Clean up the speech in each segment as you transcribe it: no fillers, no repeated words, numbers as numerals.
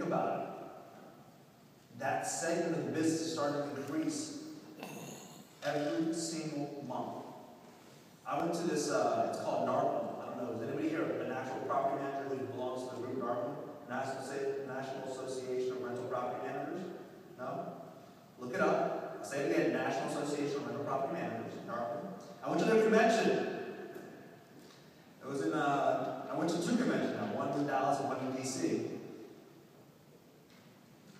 about it. That segment of the business is starting to increase every single month. I went to this, it's called NARPM. I don't know, is anybody here an actual property manager who belongs to the group NARPM? National Association of Rental Property Managers? No? Look it up. I'll say it again, National Association of Rental Property Managers, NARPM. I went to their convention. It was in, I went to 2 conventions now, one in Dallas and one in DC.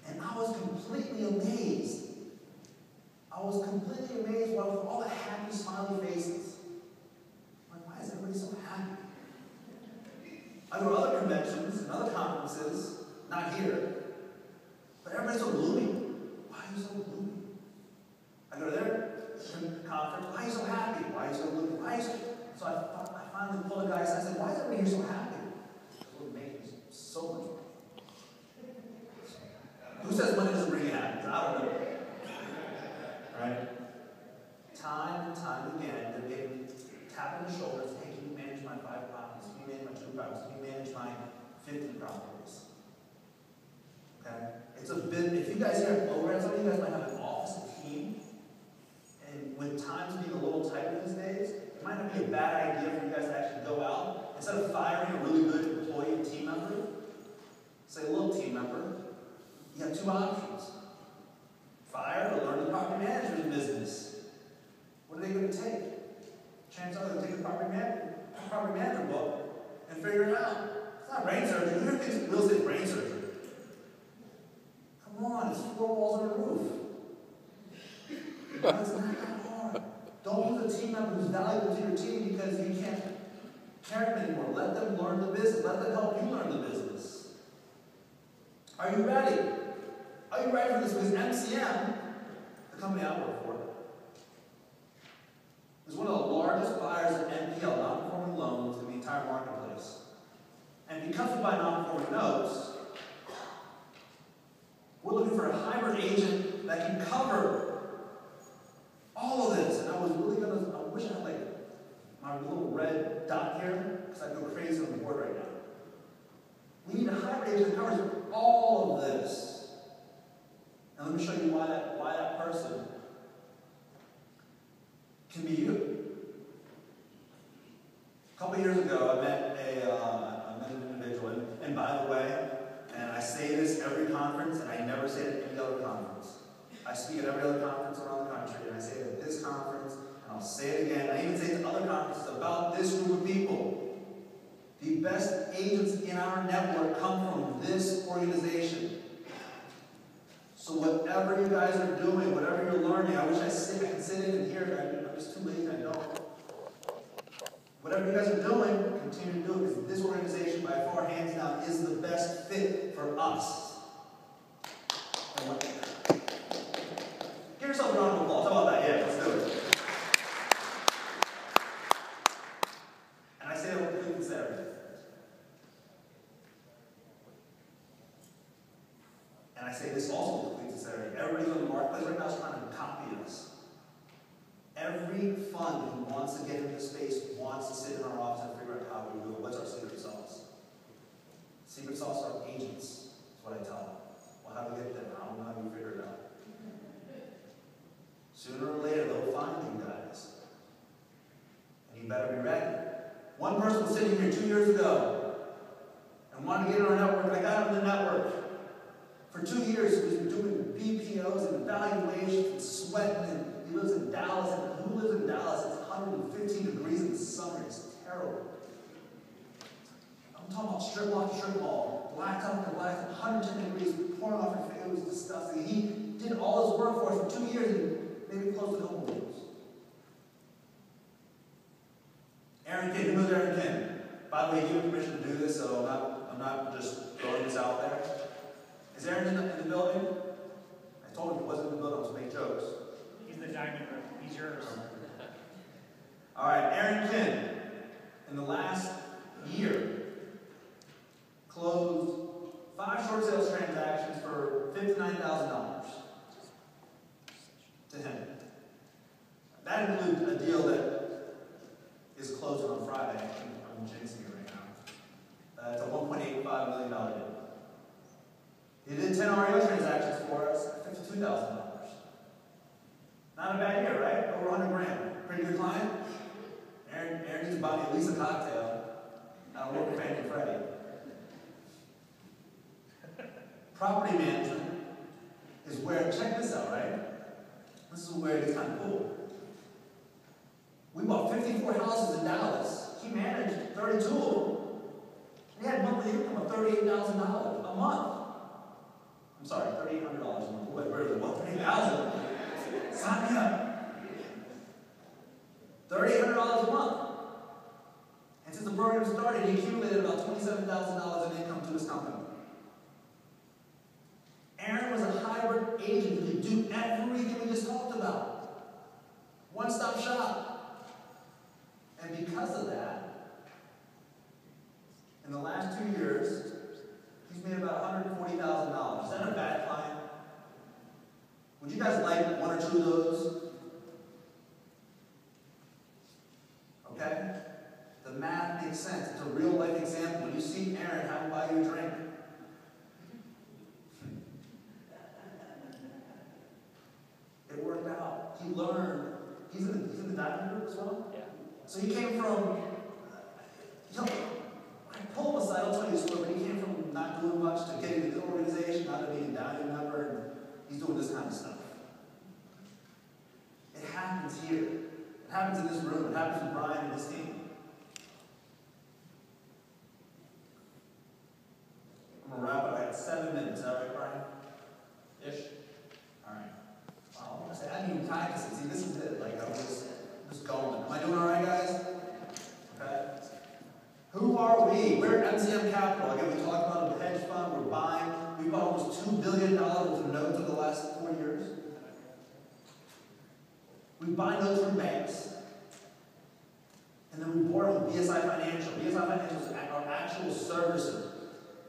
And I was completely amazed. I was completely amazed with all the happy, smiley faces. I'm like, why is everybody so happy? I go to other conventions and other conferences, not here, but everybody's so gloomy. Why are you so gloomy? I go to their conference, why are you so happy? Why are you so gloomy? Why are you so... So I finally pulled a guy and I said, why is everybody here so happy? It would make me so much money. Who says money doesn't bring you happiness? I don't know. Right? Time and time again, they're getting tap on the shoulders, hey, can you manage my 5 properties? Can you manage my 2 properties? Can you manage my 50 properties? Okay? It's a bit, if you guys here at Flowrent, some of you guys might have an office, a team, and with times being a little tighter these days, it might not be a bad idea for you guys to actually go out. Instead of firing a really good employee and team member, say a little team member, you have 2 options. Fire or learn the property management business. What are they going to take? Chances are they're going to take the property manager book and figure it out. It's not brain surgery. You hear things in real estate brain surgery. Come on, it's 4 walls and a roof. It's not that hard. Don't use a team member who's valuable to your team because you can't carry them anymore. Let them learn the business. Let them help you learn the business. Are you ready? Are you ready for this? Because MCM, the company I work for, is one of the largest buyers of NPL, non-performing loans, in the entire marketplace. And because we buy non-performing notes, we're looking for a hybrid agent that can cover all of this. And I was really going to, I wish I had like my little red dot here, because I'd go crazy on the board right now. We need a hybrid agent that covers all of this. And let me show you why that person can be you. A couple years ago, I met an individual, and by the way, and I say this every conference, and I never say it at any other conference. I speak at every other conference around the country, and I say it at this conference, and I'll say it again. I even say it to other conferences about this group of people. The best agents in our network come from this organization. So whatever you guys are doing, whatever you're learning, I wish I could sit in and hear it. I'm just too lazy, I don't. Whatever you guys are doing, continue to do it, because this organization, by far, hands down, is the best fit for us. Give yourself a round of applause. How about that? Yeah, let's do it. And I say that with complete sincerity. And I say this also with complete sincerity. Everybody on the marketplace right now is trying to copy us. Every fund who wants to get into this space wants to sit in our office and figure out how we do it. What's our secret sauce? Secret sauce are agents. That's what I tell them. Well, how do we get there? I don't know how you figure it out. Sooner or later, they'll find you guys. And you better be ready. One person was sitting here 2 years ago and wanted to get in our network, and I got him in the network. For 2 years, he was doing BPOs and evaluations and sweating, and he lives in Dallas. And who lives in Dallas? It's 115 degrees in the summer. It's terrible. I'm talking about strip mall to strip mall, blacktop to blacktop, 110 degrees, pouring off your face. It was disgusting. He did all his work for us for 2 years and maybe close to a couple years. Aaron King, who knows Aaron King? By the way, he gave me permission to do this, so I'm not just throwing this out there. Is Aaron in the building? I told him he wasn't in the building, I was making jokes. He's in the diamond room. He's yours. All right, Aaron King, in the last year, closed 5 short sales transactions for $59,000 to him. That includes a deal that is closing on Friday. I'm jinxing it right now. It's a $1.85 million deal. He did 10 REO transactions for us, $52,000. Not a bad year, right? Over 100 grand. Pretty good client. Aaron needs to buy me at least a cocktail. I don't work with Fannie and Freddie. Property management is where, check this out, right? This is where it gets kind of cool. We bought 54 houses in Dallas. He managed 32 of them. He had monthly income of $38,000 a month. I'm sorry, $3,800 a month. Wait, where is it? What? $3,000? Sign me up. $3,800 a month. And since the program started, he accumulated about $27,000 in income to his company. Aaron was a hybrid agent who could do everything we just talked about. One-stop shop. And because of that, in the last 2 years, he's made about $140,000. Is that a bad client? Would you guys like one or two of those? Okay? The math makes sense. It's a real life example. When you see Aaron, have him buy you a drink. It worked out. He learned. He's in the diamond group as well? Yeah. So he came from, I pull him aside, I'll tell you a story, but he came from not doing much to getting into the organization, not to being a diamond member, and he's doing this kind of stuff. It happens here. It happens in this room. It happens with Brian and his team. I'm going to wrap it. I got 7 minutes. Is that right, Brian? Ish? All right. Wow, I didn't even practice it. See, this is it. Like, I'm just going. Am I doing all right, guys? Okay. Who are we? We're MCM Capital. Again, we talked about a hedge fund. We're buying. We bought almost $2 billion worth of notes over the last 4 years. We buy notes from banks. And then we borrow with BSI Financial. BSI Financial is our actual servicer.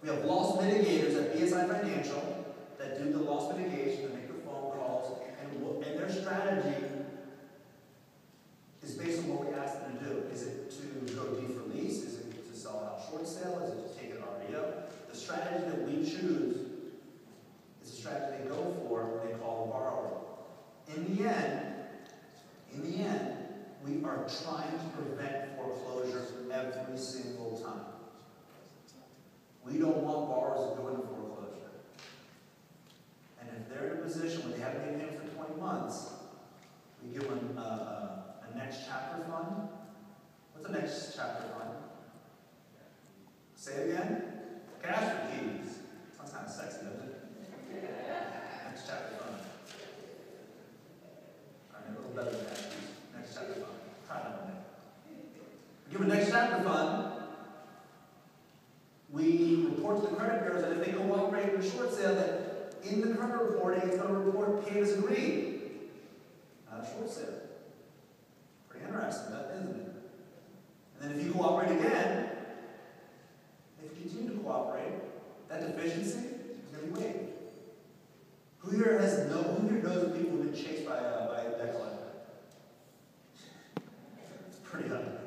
We have loss mitigators at BSI Financial that do the loss mitigation, that make the phone calls, and their strategy is based on what we ask them to do. Is it to go deep for lease? Is it to sell out short sale? Is it to take an REO? The strategy that we choose is a strategy they go for when they call a borrower. In the end, we are trying to prevent foreclosure every single time. We don't want borrowers to go into foreclosure. And if they're in a position where they haven't made payments for 20 months, we give them a next chapter fund. What's a next chapter fund? Say it again. Cash for keys. Sounds kind of sexy, doesn't it? Next chapter fund. All right, a little better than cash keys. Next chapter fund. Try that one day. We give a next chapter fund. We report to the credit bureaus that if they cooperate in a short sale, that in the credit reporting, it's going to report paid as agreed. Not a short sale. Pretty interesting, isn't it? And then if you cooperate again, if you continue to cooperate, that deficiency is going to be waived. Who here knows people who've been chased by a debt collector? It's pretty ugly.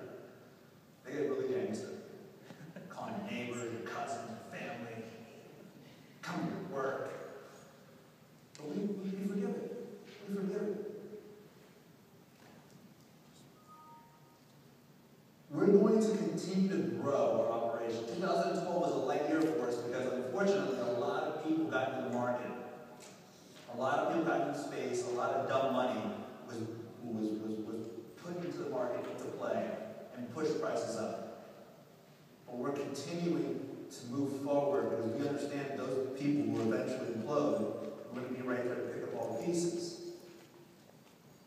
They get really gangster. Calling your neighbors, your cousins, your family, coming to work. But we forgive it. We forgive it. We're going to continue to grow our operation. 2012 was a light year for us because, unfortunately, a lot of people got into the market. A lot of people got into space. A lot of dumb money was put into the market to play and push prices up. But we're continuing to move forward because we understand that those people will eventually implode. We're going to be right there to pick up all the pieces.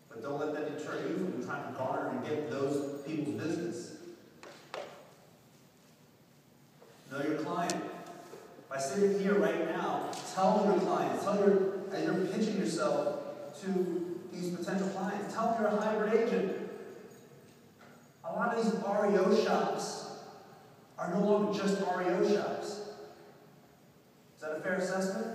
But don't let that deter you from trying to garner and get those people's business. Know your client. By sitting here right now, tell your clients, as you're pitching yourself to these potential clients, tell them you're a hybrid agent. A lot of these REO shops are no longer just REO shops. Is that a fair assessment?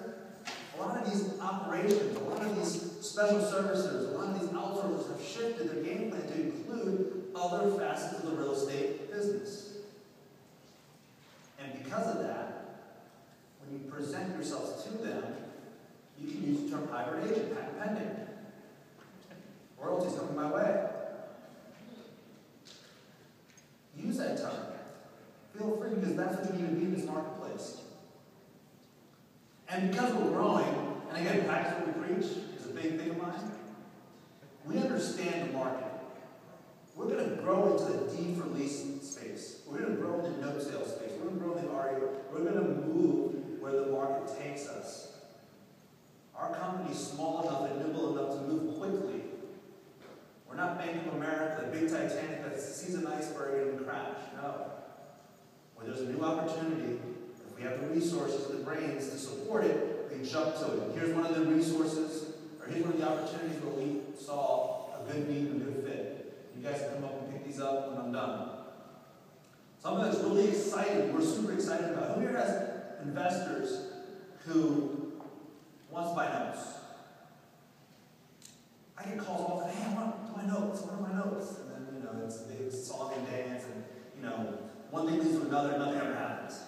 A lot of these operations, a lot of these special servicers, a lot of these outsourcers have shifted their game plan to include other facets of the real estate business. And because of that, when you present yourselves to them, hybrid agent, patent pending. Royalties coming my way. Use that term. Feel free, because that's what you need to be in this marketplace. And because we're growing, and again, practice what we preach is a big thing of mine, we understand the market. We're going to grow into the deed for lease space. We're going to grow into note sale space. We're going to grow into REO. We're going to move where the market takes us. Our company's small enough and nimble enough to move quickly. We're not Bank of America, the big Titanic that sees an iceberg and crash. No. When there's a new opportunity, if we have the resources and the brains to support it, we jump to it. Here's one of the resources, or here's one of the opportunities where we saw a good need and a good fit. You guys can come up and pick these up when I'm done. Something that's really exciting, we're super excited about. Who here has investors who wants to buy notes? I get calls all the time, hey, I want my notes, what are my notes? And then, it's a big song and dance, and, one thing leads to another, nothing ever happens.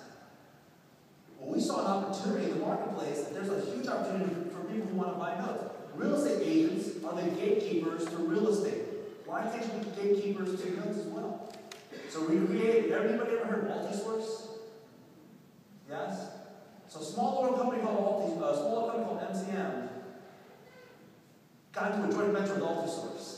Well, we saw an opportunity in the marketplace that there's a huge opportunity for people who want to buy notes. Real estate agents are the gatekeepers to real estate. Why can't you be gatekeepers to notes as well? So we created, everybody ever heard of multi-source? Yes? So a small little company called MCM got into a joint venture with multi-source.